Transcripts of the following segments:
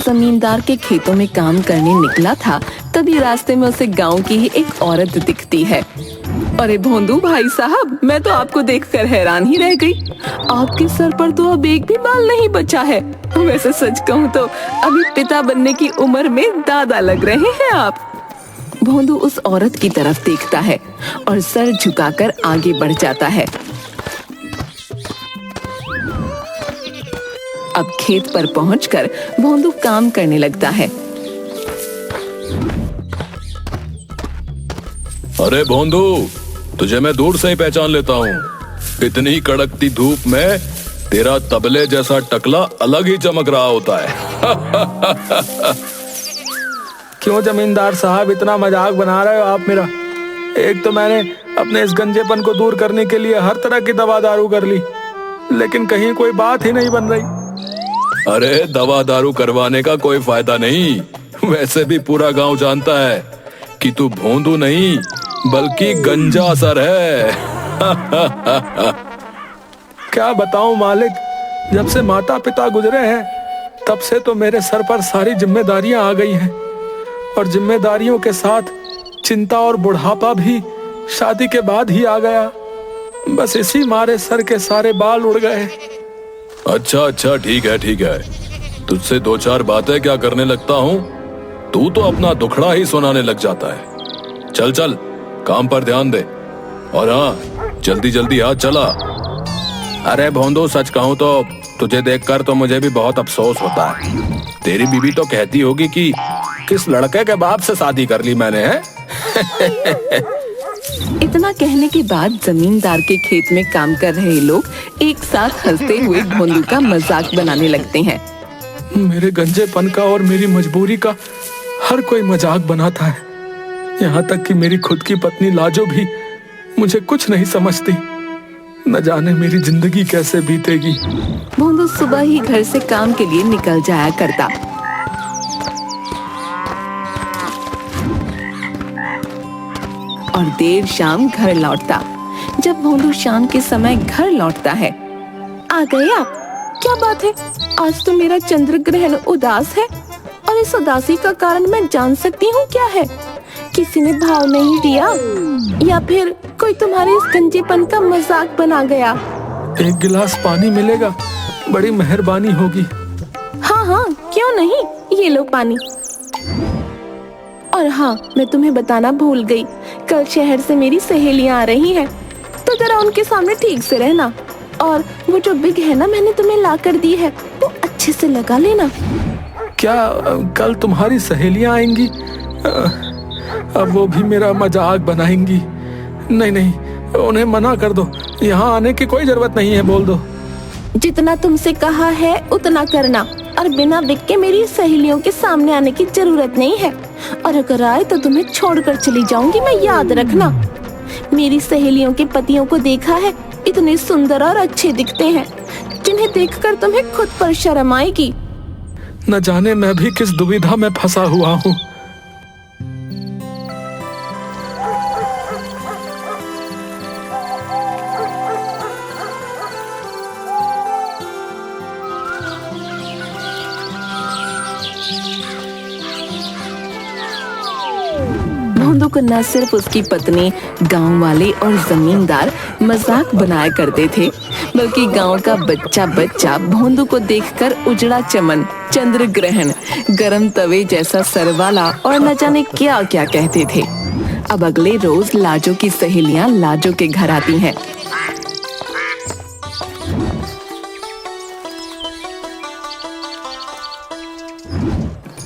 जमींदार के खेतों में काम करने निकला था, तभी रास्ते में उसे गांव की ही एक औरत दिखती है। अरे भोंदू भाई साहब, मैं तो आपको देखकर हैरान ही रह गई। आपके सर पर तो अब एक भी बाल नहीं बचा है। वैसे सच कहूँ तो अभी पिता बनने की उम्र में दादा लग रहे हैं आप। भोंदू उस औरत की तरफ देखता है और सर झुकाकर आगे बढ़ जाता है। अब खेत पर पहुंचकर भोंदू काम करने लगता है। अरे भोंदू, तुझे मैं दूर से ही पहचान लेता हूँ। इतनी कड़कती धूप में तेरा तबले जैसा टकला अलग ही चमक रहा होता है। क्यों जमींदार साहब इतना मजाक बना रहे हो आप मेरा? एक तो मैंने अपने इस गंजेपन को दूर करने के लिए हर तरह की दवा दारू कर ली, लेकिन कहीं कोई बात ही नहीं बन रही। अरे दवा दारू करवाने का कोई फायदा नहीं। वैसे भी पूरा गांव जानता है कि तू भोंदू नहीं बल्कि गंजा सर है। क्या बताऊं मालिक, जब से माता पिता गुजरे हैं तब से तो मेरे सर पर सारी जिम्मेदारियां आ गई हैं, और जिम्मेदारियों के साथ चिंता और बुढ़ापा भी शादी के बाद ही आ गया। बस इसी मारे सर के सारे बाल उड़ गए। अच्छा अच्छा, ठीक है। तुझसे दो चार बातें क्या करने लगता हूँ, तू तो अपना दुखड़ा ही सुनाने लग जाता है। चल चल, काम पर ध्यान दे, और हाँ, जल्दी जल्दी हाथ चला। अरे भोंदू, सच कहूँ तो तुझे देखकर तो मुझे भी बहुत अफसोस होता है। तेरी बीवी तो कहती होगी कि किस लड़के के बाप से शादी कर ली मैंने, है? इतना कहने के बाद जमींदार के खेत में काम कर रहे लोग एक साथ हंसते हुए भोंदू का मजाक बनाने लगते हैं। मेरे गंजेपन का और मेरी मजबूरी का हर कोई मजाक बनाता है, यहाँ तक कि मेरी खुद की पत्नी लाजो भी मुझे कुछ नहीं समझती। न जाने मेरी जिंदगी कैसे बीतेगी। भोंदू सुबह ही घर से काम के लिए निकल जाया करता। और देर शाम घर लौटता। जब भोंदू शाम के समय घर लौटता है, आ गए आप? क्या बात है, आज तो मेरा चंद्र ग्रहण उदास है, और इस उदासी का कारण मैं जान सकती हूँ क्या है? किसी ने भाव नहीं दिया, या फिर कोई तुम्हारे इस गंजेपन का मजाक बना गया? एक गिलास पानी मिलेगा, बड़ी मेहरबानी होगी। हाँ, क्यों नहीं, ये लो पानी। और हाँ, मैं तुम्हें बताना भूल गई, कल शहर से मेरी सहेलियां आ रही हैं, तो जरा उनके सामने ठीक से रहना। और वो जो बिग है ना, मैंने तुम्हें ला कर दी है, वो अच्छे से लगा लेना। क्या कल तुम्हारी सहेलियां आएंगी? अब वो भी मेरा मजाक बनाएंगी। नहीं, उन्हें मना कर दो, यहाँ आने की कोई जरूरत नहीं है, बोल दो। जितना तुमसे कहा है उतना करना, और बिना बिग के मेरी सहेलियों के सामने आने की जरूरत नहीं है। और अगर आए तो तुम्हें छोड़कर चली जाऊंगी, मैं याद रखना। मेरी सहेलियों के पतियों को देखा है, इतने सुंदर और अच्छे दिखते हैं, जिन्हें देखकर तुम्हें खुद पर शर्म आएगी। न जाने मैं भी किस दुविधा में फंसा हुआ हूँ। भोंदू को न सिर्फ उसकी पत्नी, गांव वाले और जमींदार मजाक बनाया करते थे, बल्कि गांव का बच्चा बच्चा भोंदू को देखकर उजड़ा चमन, चंद्र ग्रहण, गरम तवे जैसा सरवाला और न जाने क्या क्या कहते थे। अब अगले रोज लाजो की सहेलियां लाजो के घर आती हैं।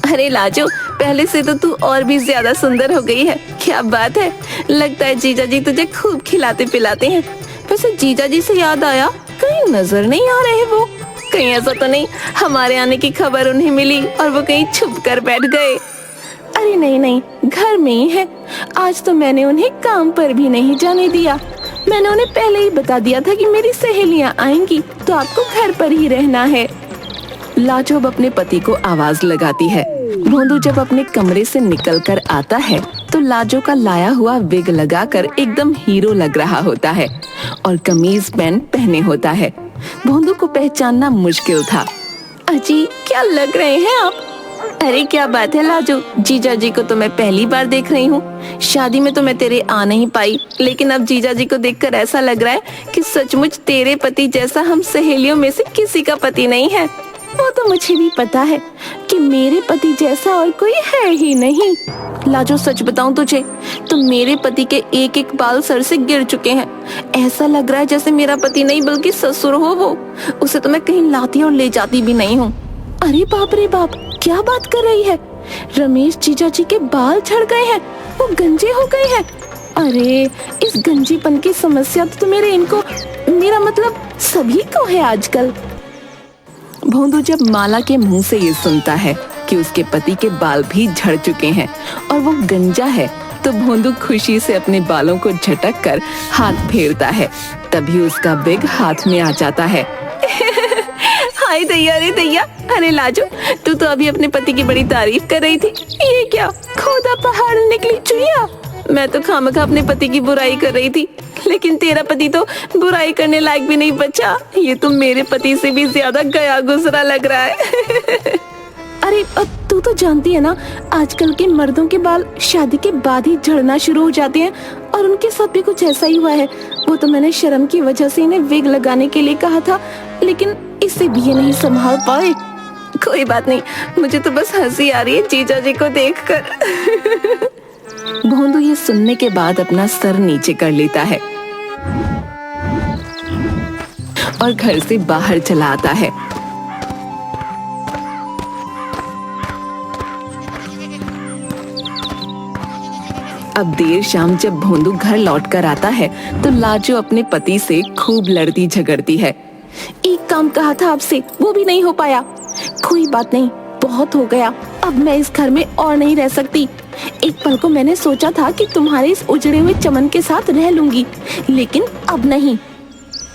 अरे लाजो, पहले से तो तू और भी ज्यादा सुंदर हो गई है। क्या बात है, लगता है जीजा जी तुझे खूब खिलाते पिलाते हैं। वैसे जीजा जी से याद आया, कहीं नजर नहीं आ रहे वो? कहीं ऐसा तो नहीं हमारे आने की खबर उन्हें मिली और वो कहीं छुप कर बैठ गए? अरे नहीं, घर में ही है। आज तो मैंने उन्हें काम पर भी नहीं जाने दिया। मैंने उन्हें पहले ही बता दिया था कि मेरी सहेलियां आएंगी, तो आपको घर पर ही रहना है। लाजो अपने पति को आवाज लगाती है। भोंदू जब अपने कमरे से निकलकर आता है तो लाजो का लाया हुआ विग लगाकर एकदम हीरो लग रहा होता है और कमीज पैंट पहने होता है। भोंदू को पहचानना मुश्किल था। अजी, क्या लग रहे हैं आप? अरे क्या बात है लाजू, जीजा जी को तो मैं पहली बार देख रही हूँ। शादी में तो मैं तेरे आ नहीं पाई, लेकिन अब जीजा जी को देखकर ऐसा लग रहा है कि सचमुच तेरे पति जैसा हम सहेलियों में से किसी का पति नहीं है। वो तो मुझे भी पता है कि मेरे पति जैसा और कोई है ही नहीं। लाजो सच बताऊं तुझे तो मेरे पति के एक एक बाल सर से गिर चुके हैं। ऐसा लग रहा है जैसे मेरा पति नहीं बल्कि ससुर हो वो। उसे तो मैं कहीं लाती और ले जाती भी नहीं हूँ। अरे बाप रे बाप, क्या बात कर रही है? रमेश जीजा जी के बाल झड़ गए हैं, वो गंजे हो गए हैं। अरे इस गंजीपन की समस्या तो मेरे इनको, मेरा मतलब सभी को है आजकल। भोंदू जब माला के मुंह से ये सुनता है कि उसके पति के बाल भी झड़ चुके हैं और वो गंजा है, तो भोंदू खुशी से अपने बालों को झटक कर हाथ फेरता है। तभी उसका बिग हाथ में आ जाता है। हाय दैया, अरे दैया, अरे लाजो, तू तो अभी अपने पति की बड़ी तारीफ कर रही थी। ये क्या खोदा पहाड़ निकली चुईया? मैं तो खामखा अपने पति की बुराई कर रही थी, लेकिन तेरा पति तो बुराई करने लायक भी नहीं बचा। ये तो मेरे पति से भी ज्यादा गया गुजरा लग रहा है। अरे अब तू तो जानती है ना, आजकल के मर्दों के बाल शादी के बाद ही झड़ना शुरू हो जाते हैं और उनके साथ भी कुछ ऐसा ही हुआ है। वो तो मैंने शर्म की वजह से इन्हें विग लगाने के लिए कहा था, लेकिन इससे भी ये नहीं संभाल पाए। कोई बात नहीं, मुझे तो बस हंसी आ रही है जीजा जी को देखकर। भोंदू ये सुनने के बाद अपना सर नीचे कर लेता है और घर से बाहर चला आता है। अब देर शाम जब भोंदू घर लौट कर आता है तो लाजो अपने पति से खूब लड़ती झगड़ती है। एक काम कहा था आपसे, वो भी नहीं हो पाया। कोई बात नहीं, बहुत हो गया, अब मैं इस घर में और नहीं रह सकती। एक पल को मैंने सोचा था कि तुम्हारे इस उजड़े हुए चमन के साथ रह लूंगी, लेकिन अब नहीं।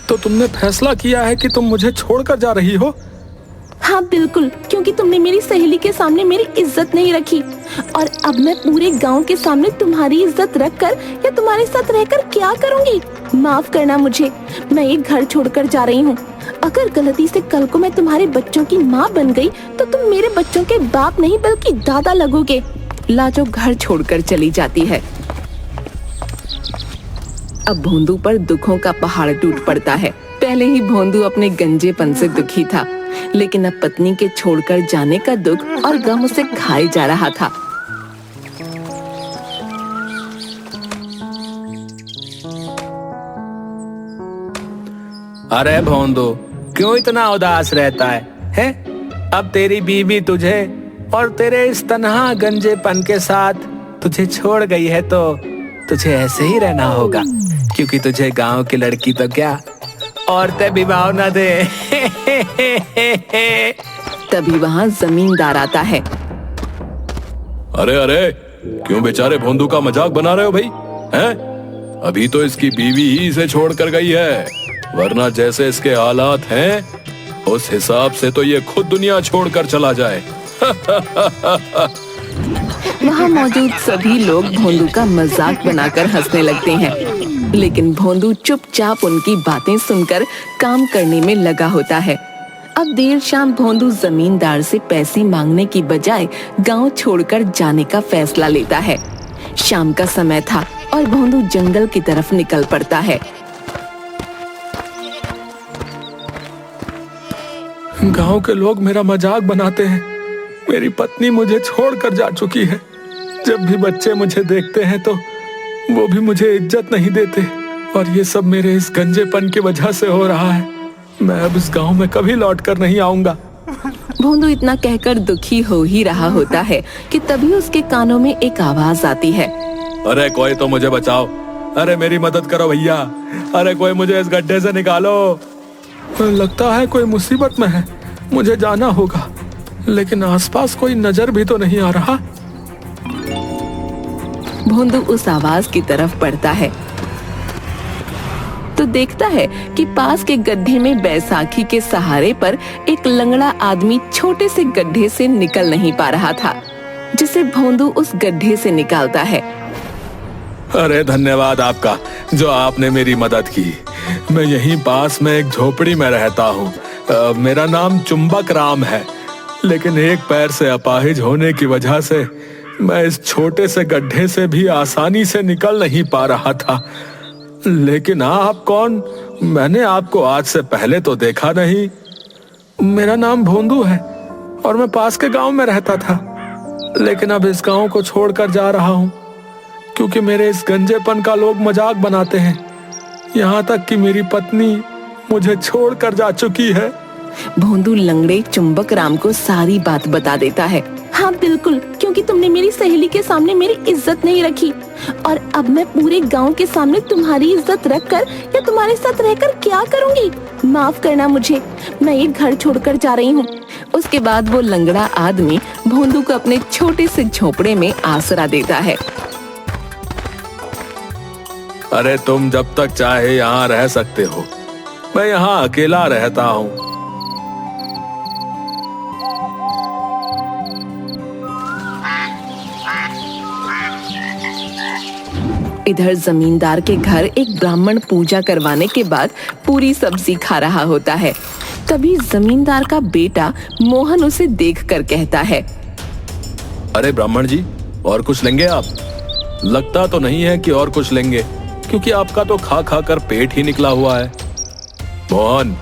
तो तुमने फैसला किया है कि तुम मुझे छोड़कर जा रही हो? हाँ बिल्कुल, क्योंकि तुमने मेरी सहेली के सामने मेरी इज्जत नहीं रखी, और अब मैं पूरे गांव के सामने तुम्हारी इज्जत रखकर या तुम्हारे साथ रहकर क्या करूंगी? माफ करना मुझे, मैं ये घर छोड़कर जा रही हूँ। अगर गलती से कल को मैं तुम्हारे बच्चों की माँ बन गई तो तुम मेरे बच्चों के बाप नहीं बल्कि दादा लगोगे। लाजो घर छोड़कर चली जाती है। अब भोंदू पर दुखों का पहाड़ टूट पड़ता है। पहले ही भोंदू अपने गंजेपन से दुखी था, लेकिन अब पत्नी के छोड़कर जाने का दुख और गम उसे खाए जा रहा था। अरे भोंदू, क्यों इतना उदास रहता है? हैं? अब तेरी बीवी तुझे और तेरे इस तन्हा गंजेपन के साथ तुझे छोड़ गई है तो तुझे ऐसे ही रहना होगा, क्योंकि तुझे गांव की लड़की तो क्या औरतें भी भाव न दे। तभी वहाँ जमींदार आता है। अरे अरे, क्यों बेचारे भोंदू का मजाक बना रहे हो भाई? हैं? अभी तो इसकी बीवी ही इसे छोड़ कर गई है, वरना जैसे इसके हालात हैं उस हिसाब से तो ये खुद दुनिया छोड़कर चला जाए। वहाँ मौजूद सभी लोग भोंदू का मजाक बनाकर हंसने लगते हैं, लेकिन भोंदू चुपचाप उनकी बातें सुनकर काम करने में लगा होता है। अब देर शाम भोंदू जमींदार से पैसे मांगने की बजाय गांव छोड़कर जाने का फैसला लेता है। शाम का समय था और भोंदू जंगल की तरफ निकल पड़ता है। गांव के लोग मेरा मजाक बनाते हैं। मेरी पत्नी मुझे छोड़कर जा चुकी है। जब भी बच्चे मुझे देखते हैं तो वो भी मुझे इज्जत नहीं देते, और ये सब मेरे इस गंजेपन की वजह से हो रहा है। मैं अब इस गांव में कभी लौट कर नहीं आऊंगा। भोंदू इतना कहकर दुखी हो ही रहा होता है कि तभी उसके कानों में एक आवाज आती है। अरे कोई तो मुझे बचाओ, अरे मेरी मदद करो भैया, अरे कोई मुझे इस गड्ढे से निकालो। लगता है कोई मुसीबत में है, मुझे जाना होगा, लेकिन आसपास कोई नजर भी तो नहीं आ रहा। भोंदू उस आवाज की तरफ बढ़ता है तो देखता है कि पास के गड्ढे में बैसाखी के सहारे पर एक लंगड़ा आदमी छोटे से गड्ढे से निकल नहीं पा रहा था, जिसे भोंदू उस गड्ढे से निकालता है। अरे धन्यवाद आपका, जो आपने मेरी मदद की। मैं यहीं पास में एक झोपड़ी में रहता हूँ। मेरा नाम चुंबक राम है, लेकिन एक पैर से अपाहिज होने की वजह से मैं इस छोटे से गड्ढे से भी आसानी से निकल नहीं पा रहा था। लेकिन आप कौन? मैंने आपको आज से पहले तो देखा नहीं। मेरा नाम भोंदू है और मैं पास के गांव में रहता था, लेकिन अब इस गांव को छोड़कर जा रहा हूं क्योंकि मेरे इस गंजेपन का लोग मजाक बनाते हैं। यहाँ तक कि मेरी पत्नी मुझे छोड़कर जा चुकी है। भोंदू लंगड़े चुंबक राम को सारी बात बता देता है। हाँ बिल्कुल, क्योंकि तुमने मेरी सहेली के सामने मेरी इज्जत नहीं रखी, और अब मैं पूरे गांव के सामने तुम्हारी इज्जत रखकर या तुम्हारे साथ रहकर क्या करूंगी? माफ करना मुझे, मैं ये घर छोड़कर जा रही हूँ। उसके बाद वो लंगड़ा आदमी भोंदू को अपने छोटे से झोपड़े में आसरा देता है। अरे तुम जब तक चाहे यहाँ रह सकते हो, मैं यहाँ अकेला रहता हूँ। इधर जमींदार के घर एक ब्राह्मण पूजा करवाने के बाद पूरी सब्जी खा रहा होता है। तभी जमींदार का बेटा मोहन उसे देखकर कहता है, अरे ब्राह्मण जी, और कुछ लेंगे आप? लगता तो नहीं है कि और कुछ लेंगे, क्योंकि आपका तो खा खा कर पेट ही निकला हुआ है। मोहन,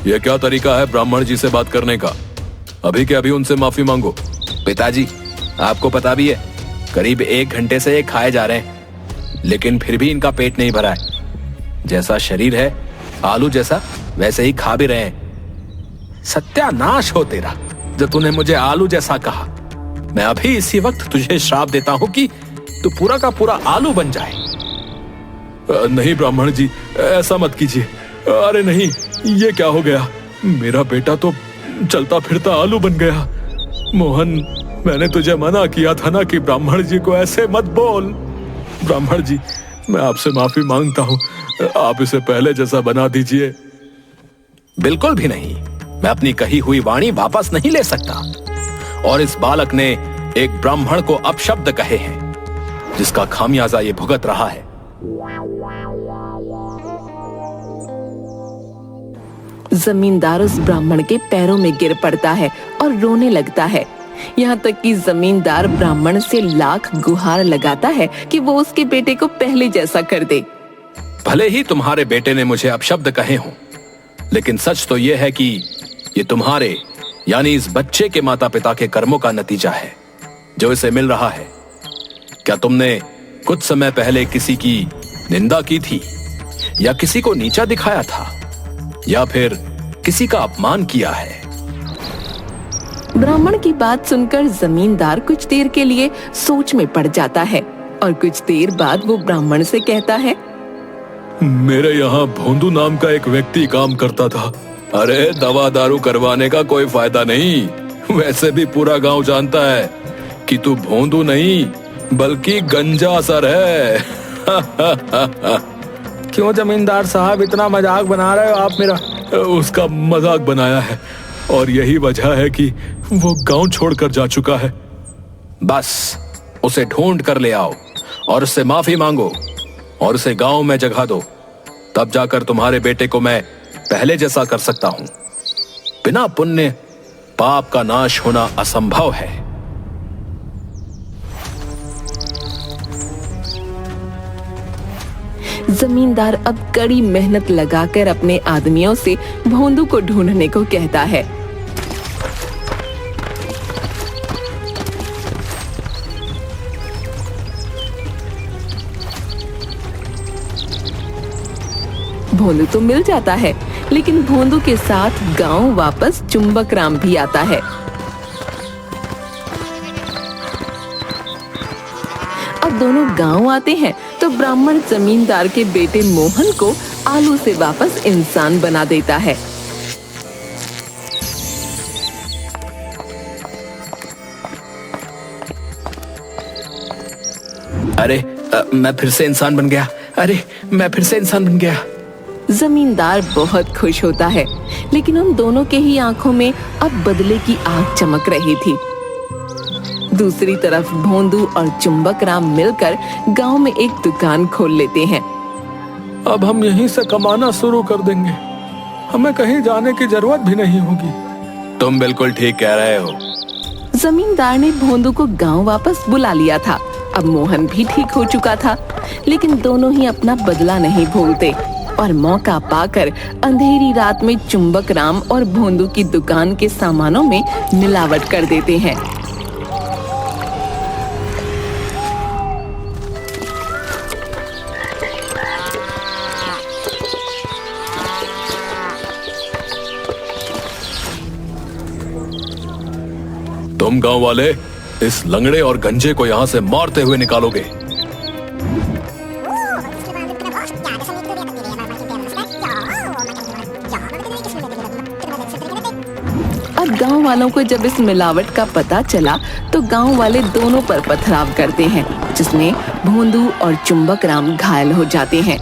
यह क्या तरीका है ब्राह्मण जी से बात करने का? अभी के अभी उनसे माफी मांगो। पिताजी, आपको पता भी है, करीब 1 घंटे से ये खाए जा रहे हैं, लेकिन फिर भी इनका पेट नहीं भरा है। जैसा शरीर है आलू जैसा, वैसे ही खा भी रहे हैं। सत्यानाश हो तेरा, जो तूने मुझे आलू जैसा कहा। मैं अभी इसी वक्त तुझे श्राप देता हूँ कि तू पूरा का पूरा आलू बन जाए। नहीं ब्राह्मण जी, ऐसा मत कीजिए। अरे नहीं, ये क्या हो गया? मेरा बेटा तो चलता फिरता आलू बन गया। मोहन, मैंने तुझे मना किया था ना कि ब्राह्मण जी को ऐसे मत बोल। ब्राह्मण जी, मैं आपसे माफी मांगता हूँ, आप इसे पहले जैसा बना दीजिए। बिल्कुल भी नहीं, मैं अपनी कही हुई वाणी वापस नहीं ले सकता। और इस बालक ने एक ब्राह्मण को अपशब्द कहे हैं, जिसका खामियाजा ये भुगत रहा है। जमींदार उस ब्राह्मण के पैरों में गिर पड़ता है और रोने लगता है। यहाँ तक कि जमींदार ब्राह्मण से लाख गुहार लगाता है कि वो उसके बेटे को पहले जैसा कर दे। भले ही तुम्हारे बेटे ने मुझे अपशब्द कहे हों, लेकिन सच तो यह है कि ये तुम्हारे यानी इस बच्चे के माता पिता के कर्मों का नतीजा है जो इसे मिल रहा है। क्या तुमने कुछ समय पहले किसी की निंदा की थी, या किसी को नीचा दिखाया था, या फिर किसी का अपमान किया है? ब्राह्मण की बात सुनकर जमींदार कुछ देर के लिए सोच में पड़ जाता है और कुछ देर बाद वो ब्राह्मण से कहता है, मेरे यहाँ भोंदू नाम का एक व्यक्ति काम करता था। अरे दवा दारू करवाने का कोई फायदा नहीं। वैसे भी पूरा गांव जानता है कि तू भोंदू नहीं बल्कि गंजा सर है। क्यों जमींदार साहब, इतना मजाक बना रहे हो आप मेरा? उसका मजाक बनाया है, और यही वजह है कि वो गांव छोड़कर जा चुका है। बस उसे ढूंढ कर ले आओ और उससे माफी मांगो और उसे गांव में जगह दो, तब जाकर तुम्हारे बेटे को मैं पहले जैसा कर सकता हूं। बिना पुण्य पाप का नाश होना असंभव है। जमींदार अब कड़ी मेहनत लगाकर अपने आदमियों से भोंदू को ढूंढने को कहता है। भोंदू तो मिल जाता है, लेकिन भोंदू के साथ गांव वापस चुंबक राम भी आता है। अब दोनों गांव आते हैं तो ब्राह्मण जमींदार के बेटे मोहन को आलू से वापस इंसान बना देता है। अरे मैं फिर से इंसान बन गया। अरे मैं फिर से इंसान बन गया। जमींदार बहुत खुश होता है, लेकिन उन दोनों के ही आंखों में अब बदले की आग चमक रही थी। दूसरी तरफ भोंदू और चुंबक राम मिलकर गांव में एक दुकान खोल लेते हैं। अब हम यहीं से कमाना शुरू कर देंगे, हमें कहीं जाने की जरूरत भी नहीं होगी। तुम बिल्कुल ठीक कह रहे हो। जमींदार ने भोंदू को गांव वापस बुला लिया था। अब मोहन भी ठीक हो चुका था, लेकिन दोनों ही अपना बदला नहीं भूलते और मौका पाकर अंधेरी रात में चुंबक राम और भोंदू की दुकान के सामानों में मिलावट कर देते हैं। तुम गांव वाले इस लंगड़े और गंजे को यहाँ से मारते हुए निकालोगे। अब गांव वालों को जब इस मिलावट का पता चला तो गांव वाले दोनों पर पथराव करते हैं, जिसमें भोंदू और चुंबक राम घायल हो जाते हैं।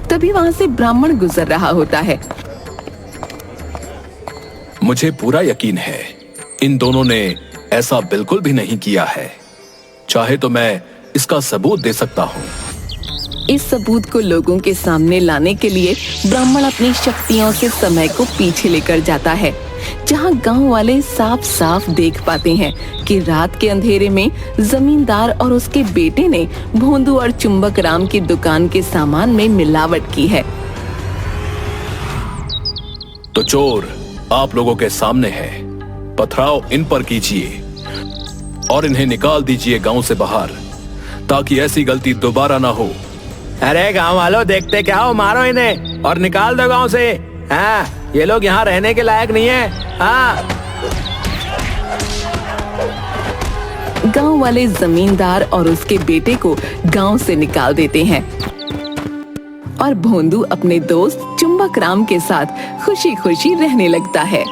तभी वहां से ब्राह्मण गुजर रहा होता है। मुझे पूरा यकीन है इन दोनों ने ऐसा बिल्कुल भी नहीं किया है। चाहे तो मैं इसका सबूत दे सकता हूँ। इस सबूत को लोगों के सामने लाने के लिए ब्राह्मण अपनी शक्तियों से समय को पीछे लेकर जाता है, जहां गांव वाले साफ साफ देख पाते हैं कि रात के अंधेरे में जमींदार और उसके बेटे ने भोंदू और चुंबक राम की दुकान के सामान में मिलावट की है। तो चोर आप लोगों के सामने है। पथराव इन पर कीजिए और इन्हें निकाल दीजिए गांव से बाहर, ताकि ऐसी गलती दोबारा ना हो। अरे गांव वालों, देखते क्या हो, मारो इन्हें और निकाल दो गांव से। हाँ, ये लोग यहाँ रहने के लायक नहीं है। हाँ। गांव वाले जमींदार और उसके बेटे को गांव से निकाल देते हैं और भोंदू अपने दोस्त चुंबक राम के साथ खुशी खुशी रहने लगता है।